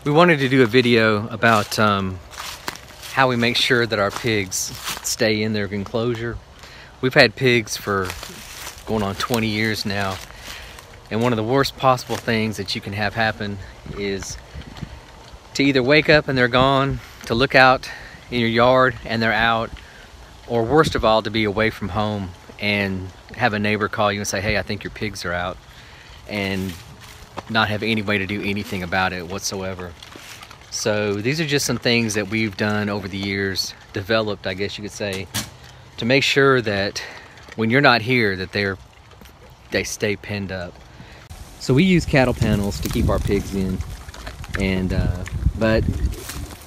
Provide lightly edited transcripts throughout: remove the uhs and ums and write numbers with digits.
We wanted to do a video about how we make sure that our pigs stay in their enclosure. We've had pigs for going on 20 years now, and one of the worst possible things that you can have happen is to either wake up and they're gone, to look out in your yard and they're out, or worst of all, to be away from home and have a neighbor call you and say, hey, I think your pigs are out, and not have any way to do anything about it whatsoever. So these are just some things that we've done over the years, developed, I guess you could say, to make sure that when you're not here that they stay penned up. So we use cattle panels to keep our pigs in, and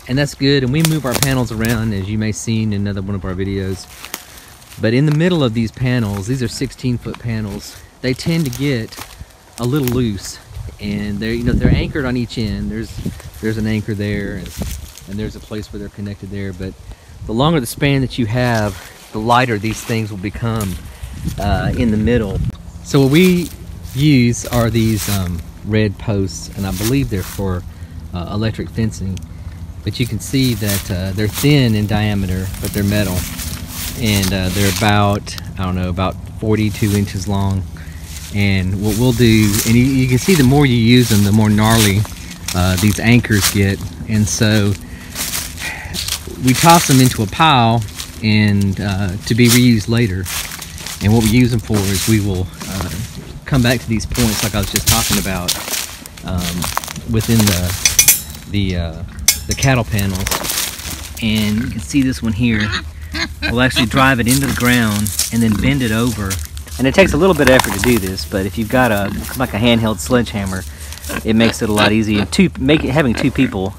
that's good, and we move our panels around, as you may have seen in another one of our videos. But in the middle of these panels, these are 16-foot panels, they tend to get a little loose, and they're anchored on each end. There's an anchor there, and there's a place where they're connected there. But the longer the span that you have, the lighter these things will become in the middle. So what we use are these red posts, and I believe they're for electric fencing. But you can see that they're thin in diameter, but they're metal, and they're about, I don't know, about 42 inches long. And what we'll do, and you can see the more you use them, the more gnarly these anchors get. And so we toss them into a pile and to be reused later. And what we use them for is we will come back to these points like I was just talking about within the cattle panels. And you can see this one here. We'll actually drive it into the ground and then bend it over. And it takes a little bit of effort to do this, but if you've got like a handheld sledgehammer, it makes it a lot easier. Having two people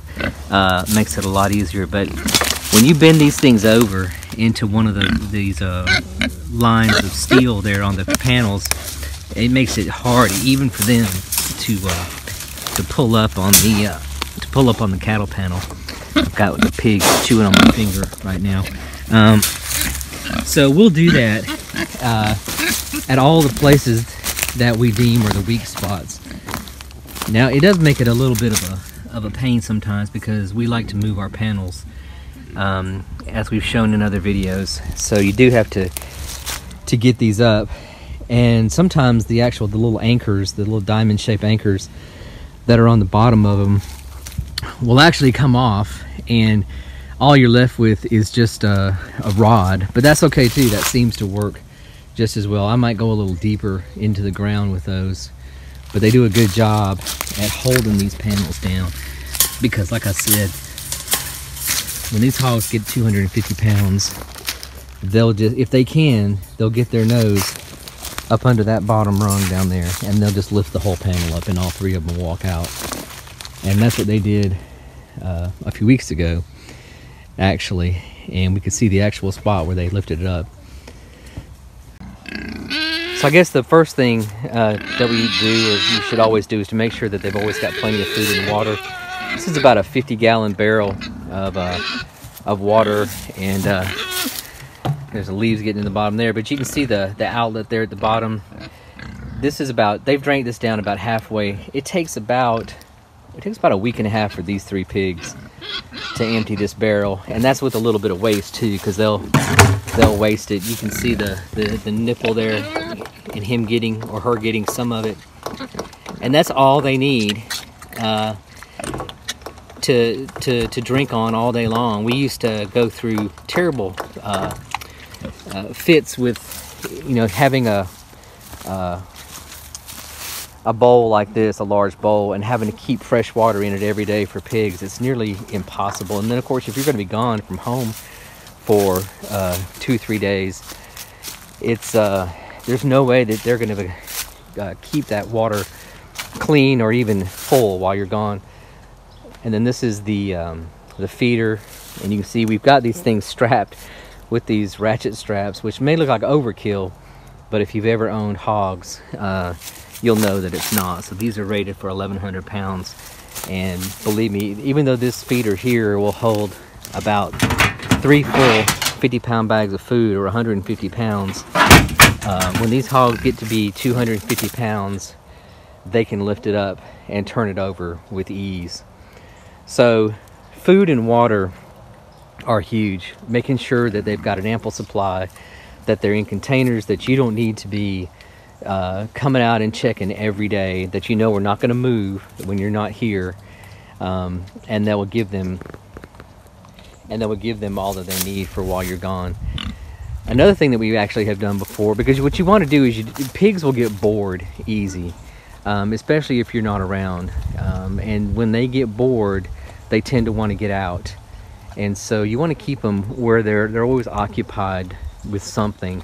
makes it a lot easier. But when you bend these things over into one of these lines of steel there on the panels, it makes it hard even for them to pull up on the cattle panel. I've got the pig chewing on my finger right now. So we'll do that at all the places that we deem are the weak spots. Now it does make it a little bit of a pain sometimes, because we like to move our panels as we've shown in other videos. So you do have to get these up, and sometimes the little anchors, the little diamond shaped anchors that are on the bottom of them will actually come off, and all you're left with is just a rod. But that's okay too, that seems to work just as well. I might go a little deeper into the ground with those, but they do a good job at holding these panels down, because like I said, when these hogs get 250 pounds, they'll just, if they can, they'll get their nose up under that bottom rung down there, and they'll just lift the whole panel up, and all three of them will walk out. And that's what they did a few weeks ago, actually, and we could see the actual spot where they lifted it up. So I guess the first thing that we do, or you should always do, is to make sure that they've always got plenty of food and water. This is about a 50-gallon barrel of water, and there's the leaves getting in the bottom there, but you can see the outlet there at the bottom. This is about, they've drank this down about halfway. It takes about a week and a half for these three pigs to empty this barrel, and that's with a little bit of waste too, because they'll waste it. You can see the nipple there, and him getting, or her getting, some of it, and that's all they need to drink on all day long. We used to go through terrible fits with, having a bowl like this, a large bowl, and having to keep fresh water in it every day for pigs. It's nearly impossible. And then of course, if you're going to be gone from home for 2-3 days, it's there's no way that they're going to keep that water clean or even full while you're gone. And then this is the feeder, and you can see we've got these things strapped with these ratchet straps, which may look like overkill, but if you've ever owned hogs, you'll know that it's not. So these are rated for 1,100 pounds, and believe me, even though this feeder here will hold about 3 full 50-pound bags of food, or 150 pounds, when these hogs get to be 250 pounds, they can lift it up and turn it over with ease. So food and water are huge. Making sure that they've got an ample supply, that they're in containers that you don't need to be coming out and checking every day, that you know we're not going to move when you're not here, and that will give them all that they need for while you're gone. Another thing that we actually have done before, because what you want to do is pigs will get bored easy, especially if you're not around, and when they get bored they tend to want to get out, and so you want to keep them where they're always occupied with something,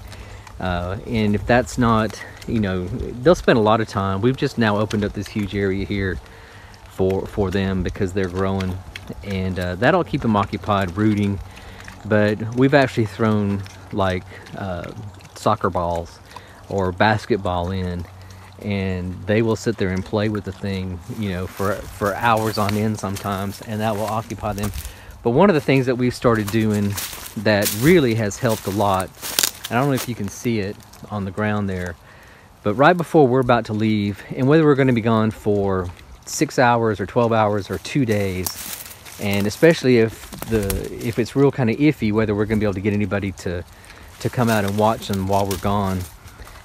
and if that's not, you know, they'll spend a lot of time. We've just now opened up this huge area here for them because they're growing, and that'll keep them occupied rooting. But we've actually thrown like soccer balls or basketball in, and they will sit there and play with the thing, you know, for hours on end sometimes, and that will occupy them. But one of the things that we've started doing that really has helped a lot, and I don't know if you can see it on the ground there, but right before we're about to leave, and whether we're going to be gone for 6 hours or 12 hours or 2 days, and especially if it's real kind of iffy whether we're going to be able to get anybody to come out and watch them while we're gone,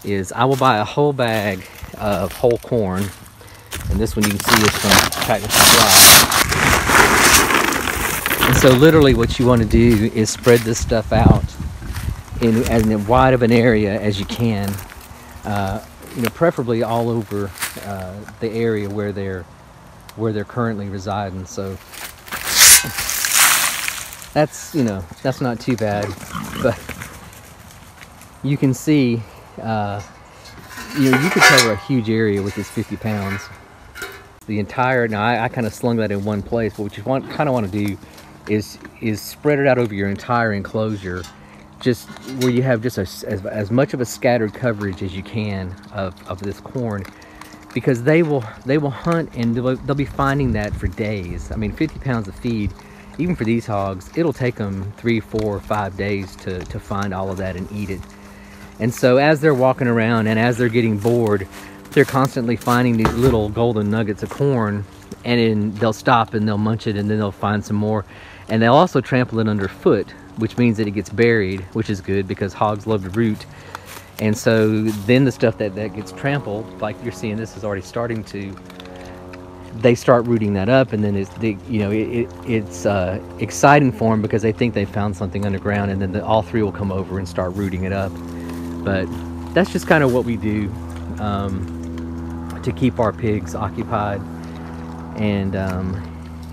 is I will buy a whole bag of whole corn, and this one you can see is from Tractor Supply. And so literally what you want to do is spread this stuff out in as wide of an area as you can, you know, preferably all over the area where they're currently residing. So that's, you know, that's not too bad, but you can see, you know, you could cover a huge area with this 50 pounds. The entire, now I kind of slung that in one place, but what you kind of want to do is spread it out over your entire enclosure, just where you have just as much of a scattered coverage as you can of this corn, because they will hunt, and they'll be finding that for days. I mean, 50 pounds of feed, even for these hogs, it'll take them 3, 4, 5 days to find all of that and eat it. And so as they're walking around and as they're getting bored, they're constantly finding these little golden nuggets of corn, and then they'll stop and they'll munch it, and then they'll find some more, and they'll also trample it underfoot, which means that it gets buried, which is good because hogs love to root. And so then the stuff that gets trampled, like you're seeing, this is already starting to, they start rooting that up, and then it's exciting for them because they think they found something underground, and then all three will come over and start rooting it up. But that's just kind of what we do to keep our pigs occupied, and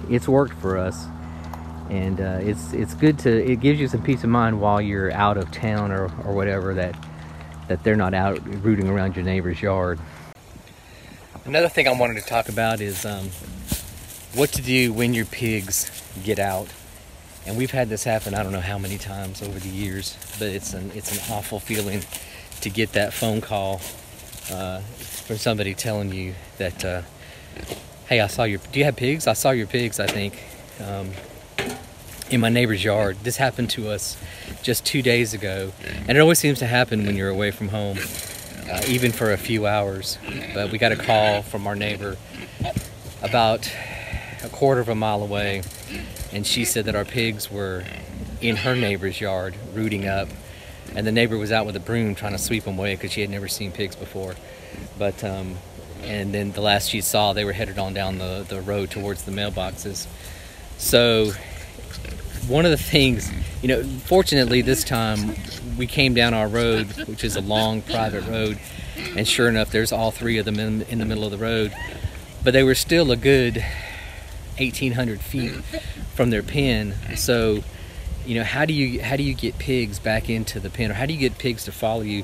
it's worked for us. And it's good to, it gives you some peace of mind while you're out of town or whatever, that they're not out rooting around your neighbor's yard. Another thing I wanted to talk about is what to do when your pigs get out. And we've had this happen I don't know how many times over the years, but it's an awful feeling to get that phone call from somebody telling you that, hey, do you have pigs? I saw your pigs, I think, in my neighbor's yard. This happened to us just 2 days ago, and it always seems to happen when you're away from home, even for a few hours. But we got a call from our neighbor about a quarter of a mile away, and she said that our pigs were in her neighbor's yard rooting up, and the neighbor was out with a broom trying to sweep them away because she had never seen pigs before. But and then the last she saw, they were headed on down the road towards the mailboxes. So one of the things, you know, fortunately this time we came down our road, which is a long private road, and sure enough there's all three of them in the middle of the road, but they were still a good 1,800 feet from their pen. So, you know, how do you get pigs back into the pen, or how do you get pigs to follow you?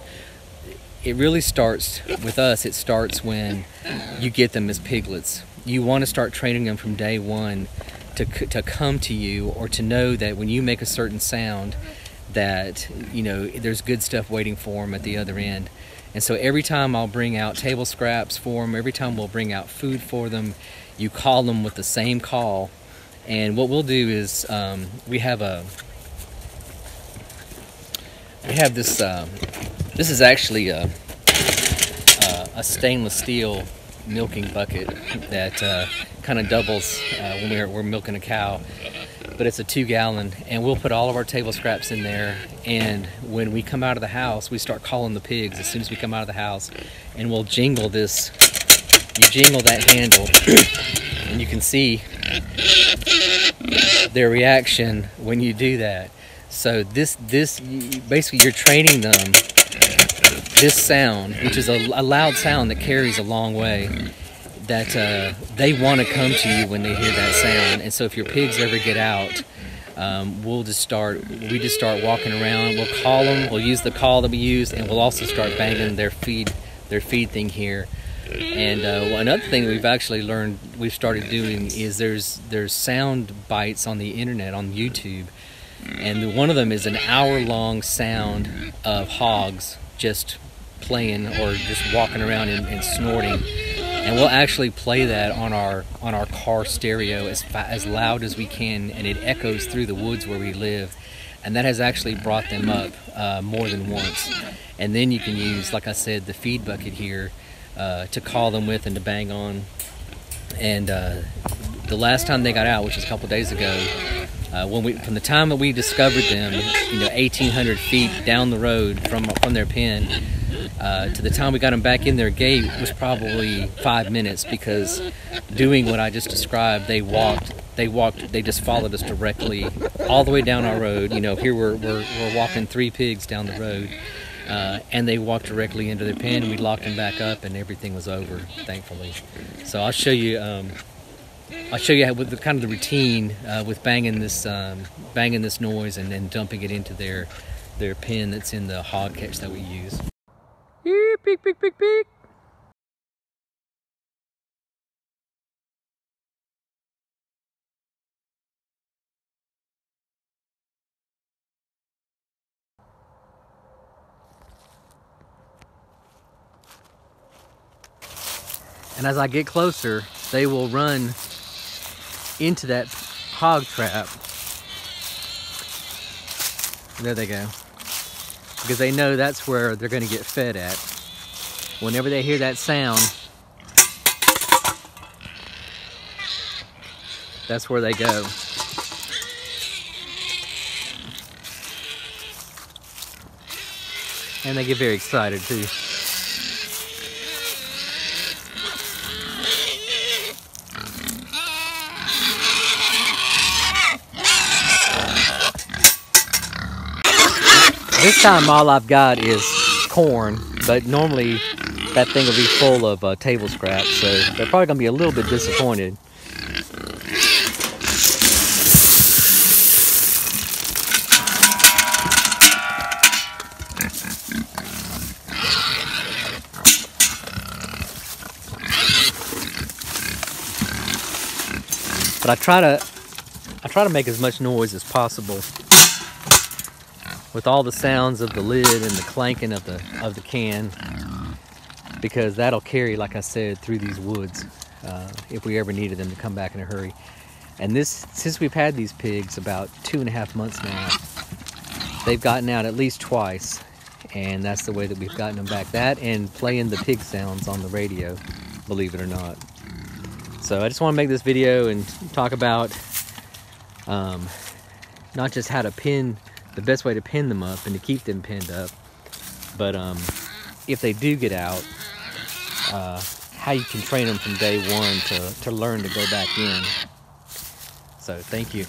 It really starts with us. It starts when you get them as piglets. You want to start training them from day one to come to you, or to know that when you make a certain sound, that, you know, there's good stuff waiting for them at the other end. And so every time I'll bring out table scraps for them, every time we'll bring out food for them, you call them with the same call. And what we'll do is we have this this is actually a stainless steel milking bucket that kind of doubles when we're milking a cow. But it's a 2-gallon, and we'll put all of our table scraps in there. And when we come out of the house, we start calling the pigs as soon as we come out of the house, and we'll jingle this. You jingle that handle, and you can see their reaction when you do that. So this basically you're training them this sound, which is a loud sound that carries a long way, that they want to come to you when they hear that sound. And so if your pigs ever get out, we just start walking around. We'll call them. We'll use the call that we use, and we'll also start banging their feed thing here. And another thing we've actually learned, we've started doing, is there's sound bites on the internet, on YouTube, and one of them is an hour-long sound of hogs just playing or just walking around and snorting. And we'll actually play that on our car stereo as loud as we can, and it echoes through the woods where we live. And that has actually brought them up more than once. And then you can use, like I said, the feed bucket here to call them with and to bang on. And the last time they got out, which was a couple days ago, from the time that we discovered them, 1,800 feet down the road from their pen, to the time we got them back in their gate was probably 5 minutes, because doing what I just described, they just followed us directly all the way down our road. Here we're walking 3 pigs down the road, and they walked directly into their pen, and we locked them back up, and everything was over, thankfully. So I'll show you how, with the kind of the routine with banging this noise and then dumping it into their pen that's in the hog catch that we use. Peek, peek, peek, peek. And as I get closer, they will run into that hog trap. There they go. Because they know that's where they're going to get fed at. Whenever they hear that sound, that's where they go. And they get very excited too. This time all I've got is corn, but normally that thing will be full of table scraps, so they're probably going to be a little bit disappointed. But I try to make as much noise as possible with all the sounds of the lid and the clanking of the can, because that'll carry, like I said, through these woods if we ever needed them to come back in a hurry. And since we've had these pigs about 2.5 months now, they've gotten out at least twice, and that's the way that we've gotten them back. That and playing the pig sounds on the radio, believe it or not. So I just want to make this video and talk about not just how to pin, the best way to pin them up and to keep them pinned up, but if they do get out, how you can train them from day one to learn to go back in. So thank you.